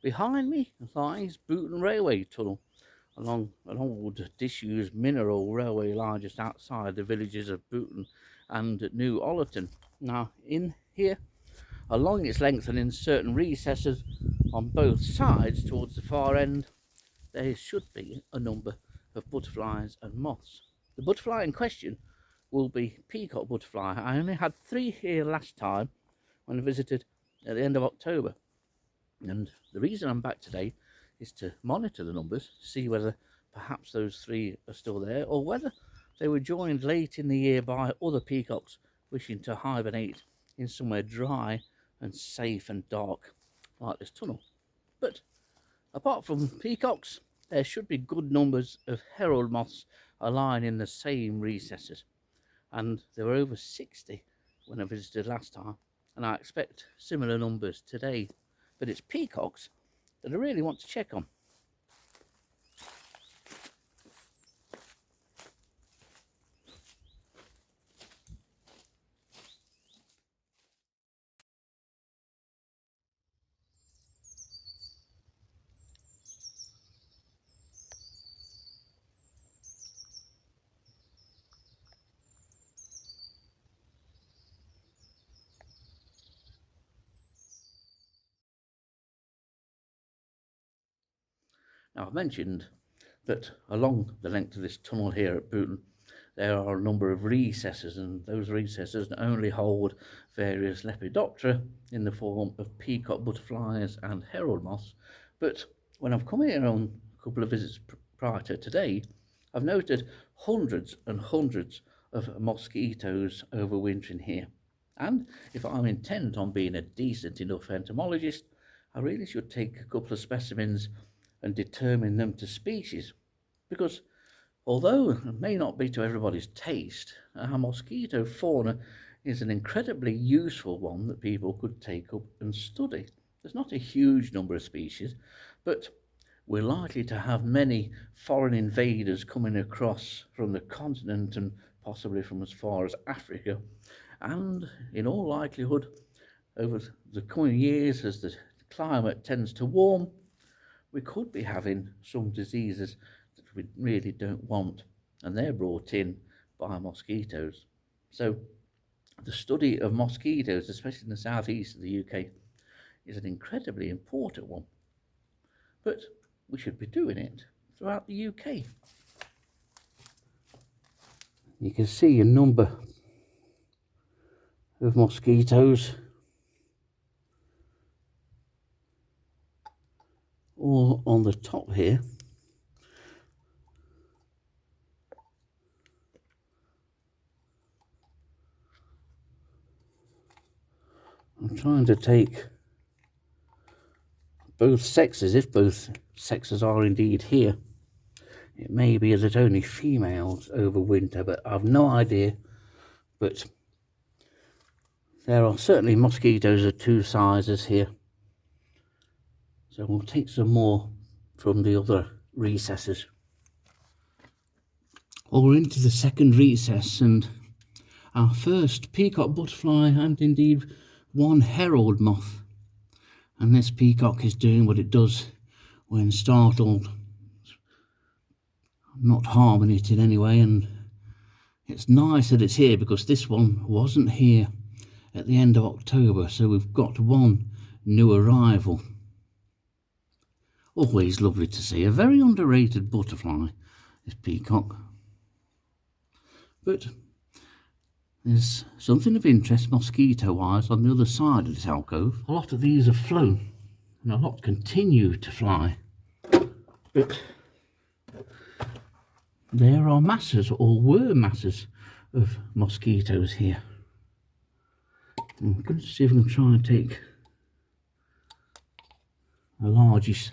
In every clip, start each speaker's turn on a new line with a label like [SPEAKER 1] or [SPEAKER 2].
[SPEAKER 1] Behind me lies Boughton Railway Tunnel, along an old disused mineral railway line just outside the villages of Boughton and New Ollerton. Now, in here, along its length and in certain recesses on both sides towards the far end, there should be a number of butterflies and moths. The butterfly in question will be peacock butterfly. I only had 3 here last time when I visited at the end of October. And the reason I'm back today is to monitor the numbers, see whether perhaps those 3 are still there, or whether they were joined late in the year by other peacocks wishing to hibernate in somewhere dry and safe and dark like this tunnel. But apart from peacocks, there should be good numbers of herald moths aligned in the same recesses, and there were over 60 when I visited last time, and I expect similar numbers today. But it's peacocks that I really want to check on. Now, I've mentioned that along the length of this tunnel here at Boughton, there are a number of recesses, and those recesses not only hold various lepidoptera in the form of peacock butterflies and herald moths, but when I've come here on a couple of visits prior to today, I've noted hundreds and hundreds of mosquitoes overwintering here. And if I'm intent on being a decent enough entomologist, I really should take a couple of specimens and determine them to species, because although it may not be to everybody's taste, our mosquito fauna is an incredibly useful one that people could take up and study. There's not a huge number of species, but we're likely to have many foreign invaders coming across from the continent and possibly from as far as Africa, and in all likelihood over the coming years, as the climate tends to warm, we could be having some diseases that we really don't want, and they're brought in by mosquitoes. So the study of mosquitoes, especially in the southeast of the UK, is an incredibly important one. But we should be doing it throughout the UK. You can see a number of mosquitoes all on the top here. I'm trying to take both sexes, if both sexes are indeed here. It may be that only females overwinter, but I've no idea. But there are certainly mosquitoes of 2 sizes here. So we'll take some more from the other recesses. Well, we're into the second recess, and our first peacock butterfly and indeed one herald moth. And this peacock is doing what it does when startled, not harming it in any way. And it's nice that it's here, because this one wasn't here at the end of October, so we've got one new arrival. Always lovely to see. A very underrated butterfly, this peacock. But there's something of interest mosquito-wise on the other side of this alcove. A lot of these have flown, and a lot continue to fly. But there are masses, or were masses, of mosquitoes here. I'm going to see if I can try and take the largest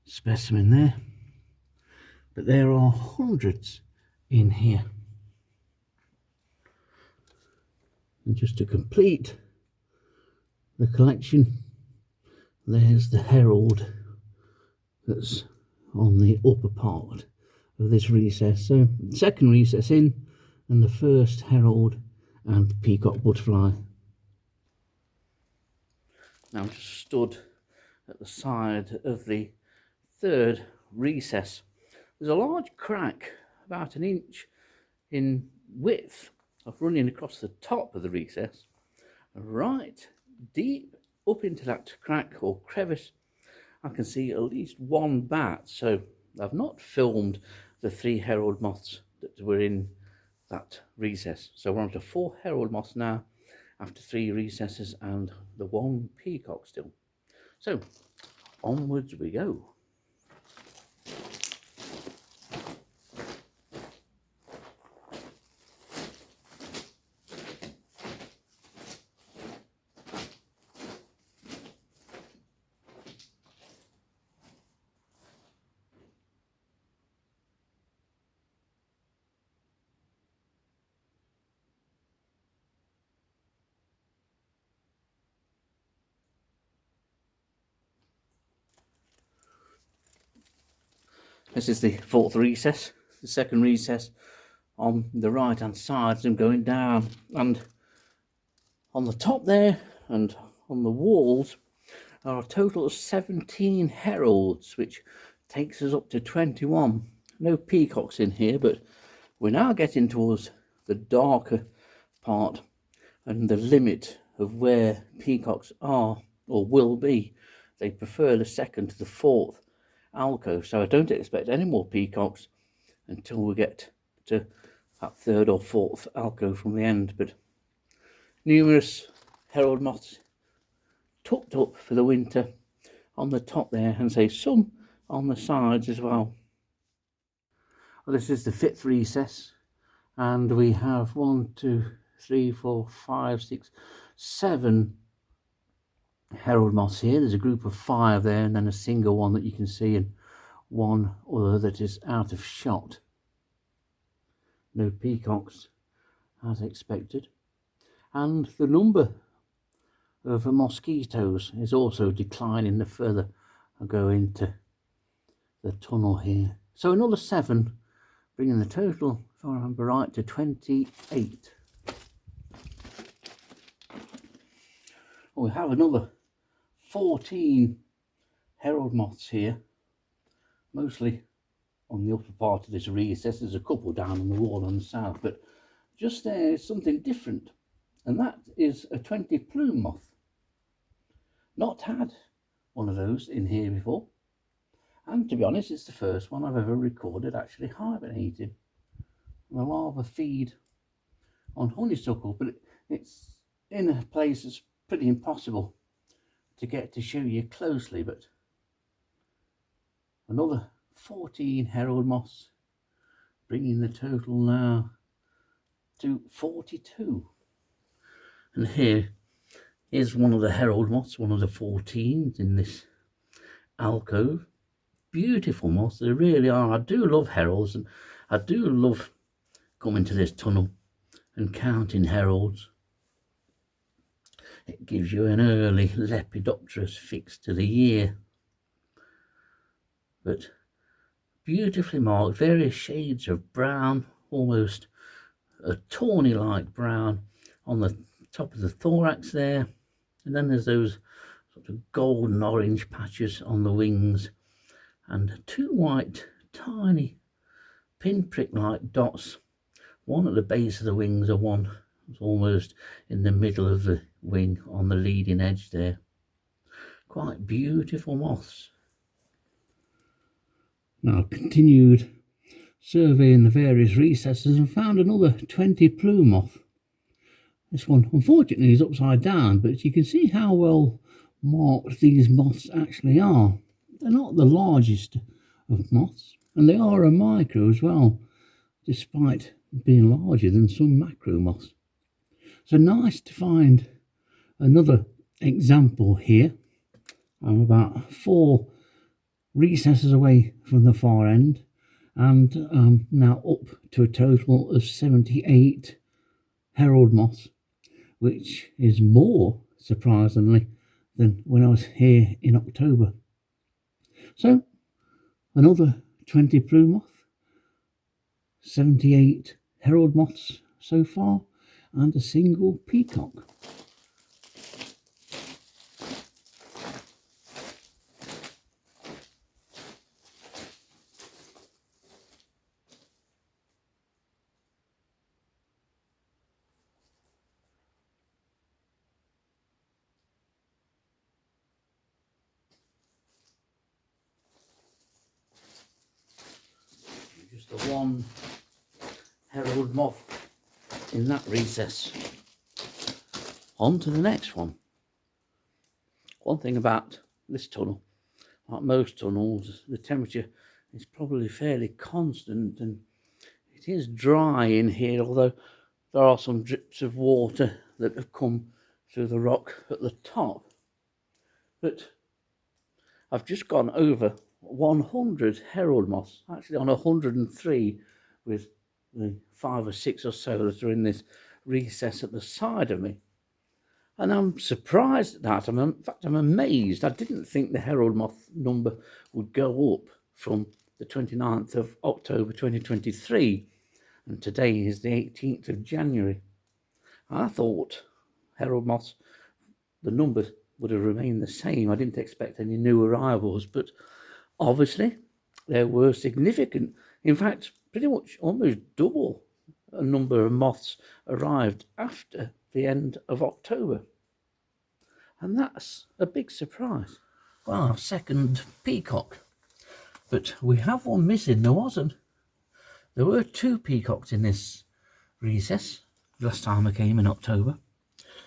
[SPEAKER 1] specimen there. But there are hundreds in here. And just to complete the collection, there's the herald that's on the upper part of this recess. So second recess in, and the first herald and peacock butterfly. Now I'm just stood at the side of the third recess. There's a large crack about an inch in width of running across the top of the recess, right deep up into that crack or crevice. I can see at least one bat, so I've not filmed the 3 herald moths that were in that recess. So we're on to 4 herald moths now after 3 recesses and the 1 peacock still. So onwards we go. This is the 4th recess, the 2nd recess on the right hand side as I'm going down, and on the top there and on the walls are a total of 17 heralds, which takes us up to 21. No peacocks in here, but we're now getting towards the darker part and the limit of where peacocks are or will be. They prefer the 2nd to the 4th alcove, so I don't expect any more peacocks until we get to that 3rd or 4th alcove from the end. But numerous herald moths tucked up for the winter on the top there, and say some on the sides as well. Well, this is the 5th recess, and we have 1, 2, 3, 4, 5, 6, 7 herald moths here. There's a group of 5 there, and then a single one that you can see, and 1 other that is out of shot. No peacocks as expected, and the number of mosquitoes is also declining the further I go into the tunnel here. So another 7, bringing the total, if I remember right, to 28. We have another 14 herald moths here, mostly on the upper part of this recess. There's a couple down on the wall on the south, but just there is something different, and that is a 20 plume moth. Not had one of those in here before, and to be honest, it's the first one I've ever recorded actually hibernating. The larvae feed on honeysuckle, but it's in a place that's pretty impossible to get to show you closely. But another 14 herald moths, bringing the total now to 42. And here is one of the herald moths, one of the 14 in this alcove. Beautiful moths, they really are. I do love heralds, and I do love coming to this tunnel and counting heralds. It gives you an early lepidopterous fix to the year. But beautifully marked, various shades of brown, almost a tawny like brown on the top of the thorax there, and then there's those sort of golden orange patches on the wings, and 2 white tiny pinprick like dots, one at the base of the wings and one almost in the middle of the wing on the leading edge there. Quite beautiful moths. Now I continued surveying the various recesses and found another 20 plume moth. This one unfortunately is upside down, but you can see how well marked these moths actually are. They're not the largest of moths, and they are a micro as well, despite being larger than some macro moths. So nice to find another example here. I'm about 4 recesses away from the far end, and now up to a total of 78 herald moths, which is more, surprisingly, than when I was here in October. So another 20 plume moth, 78 herald moths so far, and a single peacock. the one herald moth in that recess. On to the next one. One thing about this tunnel, like most tunnels, the temperature is probably fairly constant, and it is dry in here, although there are some drips of water that have come through the rock at the top. But I've just gone over 100 herald moths, actually on 103, with the 5 or 6 or so that are in this recess at the side of me. And I'm surprised at that. In fact, I'm amazed. I didn't think the herald moth number would go up from the 29th of October 2023, and today is the 18th of January. I thought herald moths, the numbers would have remained the same. I didn't expect any new arrivals, but obviously there were significant, in fact, pretty much almost double a number of moths arrived after the end of October. And that's a big surprise. Well, our second peacock. But we have one missing. There were 2 peacocks in this recess last time I came in October.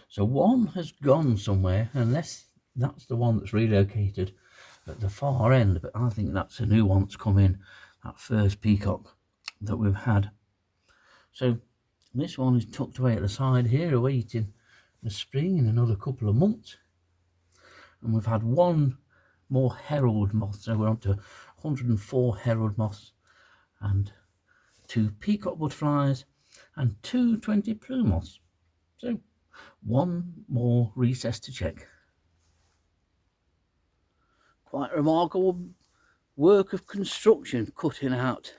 [SPEAKER 1] So one has gone somewhere, unless that's the one that's relocated at the far end. But I think that's a new one that's come in, that first peacock that we've had. So this one is tucked away at the side here, awaiting the spring in another couple of months. And we've had 1 more herald moth, so we're on to 104 herald moths, and 2 peacock butterflies, and 2 20 plume moths. So 1 more recess to check. Quite remarkable work of construction cutting out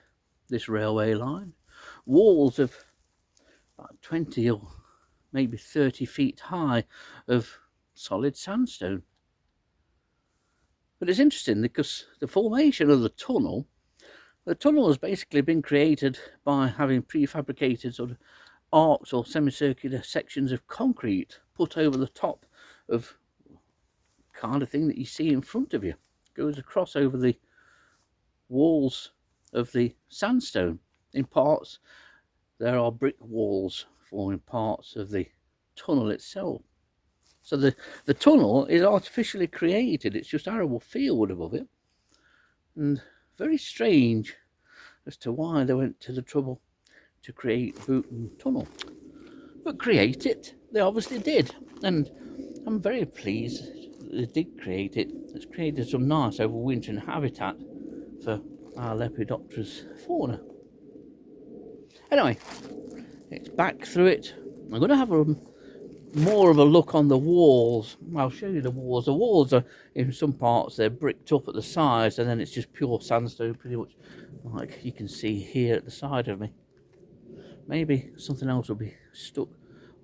[SPEAKER 1] this railway line. Walls of about 20 or maybe 30 feet high of solid sandstone. But it's interesting because the formation of the tunnel has basically been created by having prefabricated sort of arcs or semicircular sections of concrete put over the top of kind of thing that you see in front of you. Goes across over the walls of the sandstone. In parts there are brick walls forming parts of the tunnel itself. So the tunnel is artificially created. It's just arable field above it, and very strange as to why they went to the trouble to create Boughton Tunnel. But create it, they obviously did, and I'm very pleased they did create it. It's created some nice overwintering habitat for our lepidoptera's fauna. Anyway, it's back through it. I'm going to have more of a look on the walls. I'll show you the walls. The walls are, in some parts, they're bricked up at the sides, and then it's just pure sandstone, pretty much like you can see here at the side of me. Maybe something else will be stuck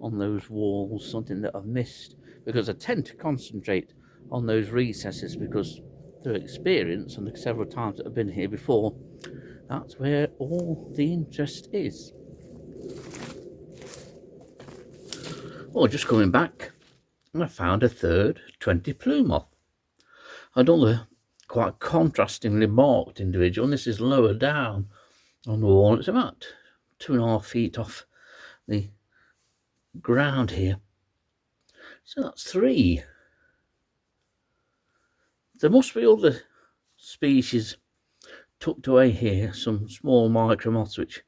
[SPEAKER 1] on those walls, something that I've missed, because I tend to concentrate on those recesses because through experience and the several times that I've been here before, that's where all the interest is. Well, just coming back, I found a third 20 plume moth. Another quite contrastingly marked individual, and this is lower down on the wall. It's about 2.5 feet off the ground here. So that's 3. There must be other species tucked away here, some small micro moths which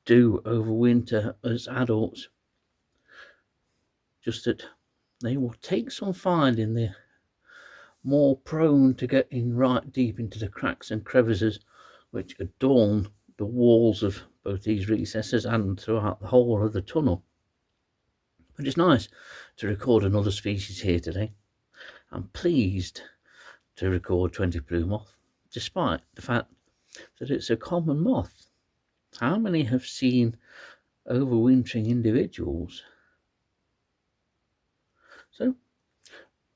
[SPEAKER 1] do overwinter as adults. Just that they will take some finding. They're more prone to getting right deep into the cracks and crevices which adorn the walls of both these recesses and throughout the whole of the tunnel. But it's nice to record another species here today. I'm pleased to record 20 plume moth, despite the fact that it's a common moth. How many have seen overwintering individuals? So,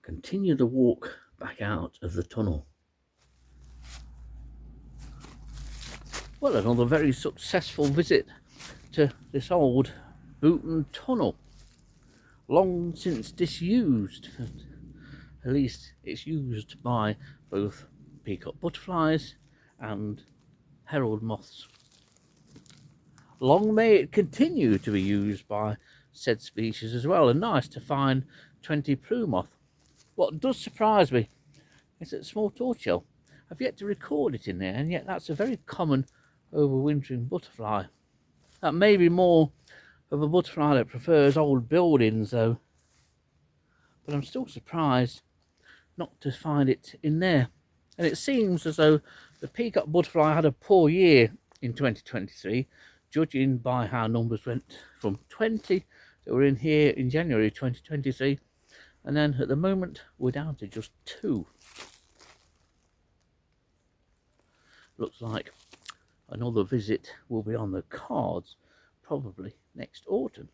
[SPEAKER 1] continue the walk back out of the tunnel. Well, another very successful visit to this old Boughton Tunnel. Long since disused. At least it's used by both peacock butterflies and herald moths. Long may it continue to be used by said species as well, and nice to find 20 plume moth. What does surprise me is that small tortoiseshell. I've yet to record it in there, and yet that's a very common overwintering butterfly. That may be more of a butterfly that prefers old buildings though, but I'm still surprised not to find it in there. And it seems as though the peacock butterfly had a poor year in 2023, judging by how numbers went from 20 that were in here in January 2023, and then at the moment we're down to just 2. Looks like another visit will be on the cards probably next autumn.